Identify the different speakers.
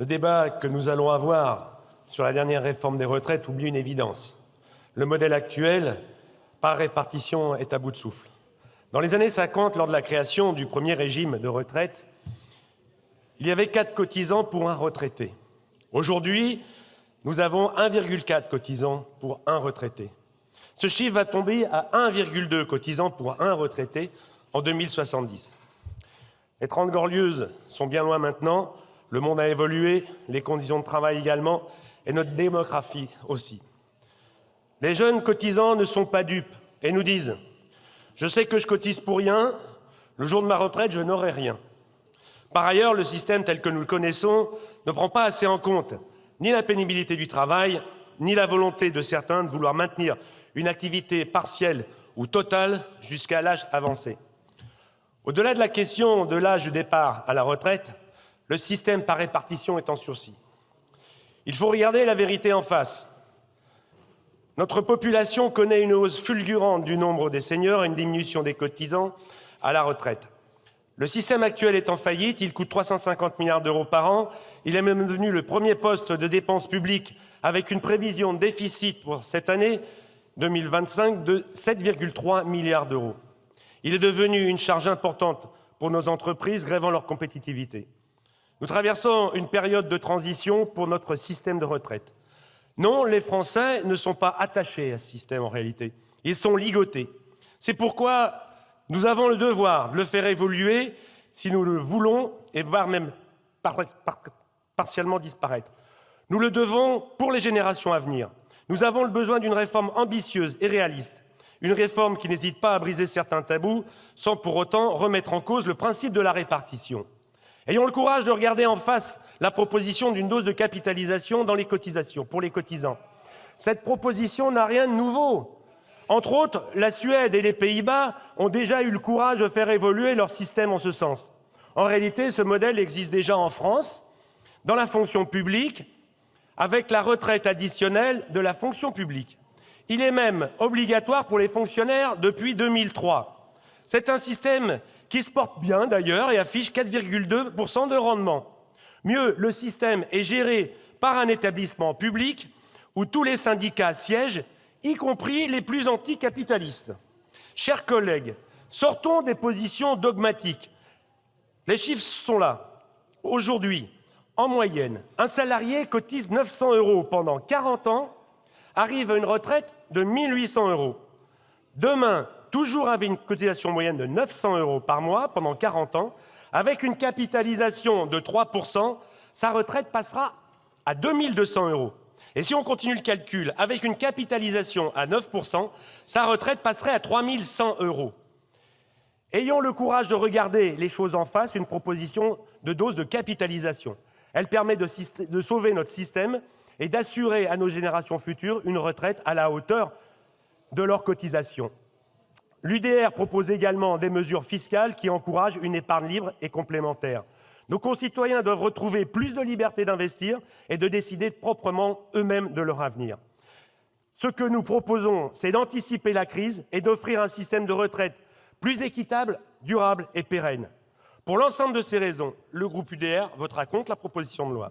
Speaker 1: Le débat que nous allons avoir sur la dernière réforme des retraites oublie une évidence. Le modèle actuel, par répartition, est à bout de souffle. Dans les années 50, lors de la création du premier régime de retraite, il y avait 4 cotisants pour un retraité. Aujourd'hui, nous avons 1,4 cotisants pour un retraité. Ce chiffre va tomber à 1,2 cotisants pour un retraité en 2070. Les 30 Glorieuses sont bien loin maintenant, le monde a évolué, les conditions de travail également, et notre démographie aussi. Les jeunes cotisants ne sont pas dupes et nous disent « Je sais que je cotise pour rien, le jour de ma retraite, je n'aurai rien ». Par ailleurs, le système tel que nous le connaissons ne prend pas assez en compte ni la pénibilité du travail, ni la volonté de certains de vouloir maintenir une activité partielle ou totale jusqu'à l'âge avancé. Au-delà de la question de l'âge de départ à la retraite, le système par répartition est en sursis. Il faut regarder la vérité en face. Notre population connaît une hausse fulgurante du nombre des seniors et une diminution des cotisants à la retraite. Le système actuel est en faillite, il coûte 350 milliards d'euros par an. Il est même devenu le premier poste de dépenses publiques avec une prévision de déficit pour cette année 2025 de 7,3 milliards d'euros. Il est devenu une charge importante pour nos entreprises, grevant leur compétitivité. Nous traversons une période de transition pour notre système de retraite. Non, les Français ne sont pas attachés à ce système en réalité. Ils sont ligotés. C'est pourquoi nous avons le devoir de le faire évoluer si nous le voulons, et voire même partiellement disparaître. Nous le devons pour les générations à venir. Nous avons le besoin d'une réforme ambitieuse et réaliste. Une réforme qui n'hésite pas à briser certains tabous sans pour autant remettre en cause le principe de la répartition. Ayons le courage de regarder en face la proposition d'une dose de capitalisation dans les cotisations, pour les cotisants. Cette proposition n'a rien de nouveau. Entre autres, la Suède et les Pays-Bas ont déjà eu le courage de faire évoluer leur système en ce sens. En réalité, ce modèle existe déjà en France, dans la fonction publique, avec la retraite additionnelle de la fonction publique. Il est même obligatoire pour les fonctionnaires depuis 2003. C'est un système qui se porte bien d'ailleurs et affiche 4,2% de rendement. Mieux, le système est géré par un établissement public où tous les syndicats siègent, y compris les plus anticapitalistes. Chers collègues, sortons des positions dogmatiques. Les chiffres sont là. Aujourd'hui, en moyenne, un salarié cotise 900 € pendant 40 ans, arrive à une retraite de 1 800 €. Demain, toujours avec une cotisation moyenne de 900 € par mois pendant 40 ans, avec une capitalisation de 3%, sa retraite passera à 2 200 €. Et si on continue le calcul, avec une capitalisation à 9%, sa retraite passerait à 3 100 €. Ayons le courage de regarder les choses en face, une proposition de dose de capitalisation. Elle permet de sauver notre système et d'assurer à nos générations futures une retraite à la hauteur de leurs cotisations. L'UDR propose également des mesures fiscales qui encouragent une épargne libre et complémentaire. Nos concitoyens doivent retrouver plus de liberté d'investir et de décider proprement eux-mêmes de leur avenir. Ce que nous proposons, c'est d'anticiper la crise et d'offrir un système de retraite plus équitable, durable et pérenne. Pour l'ensemble de ces raisons, le groupe UDR votera contre la proposition de loi.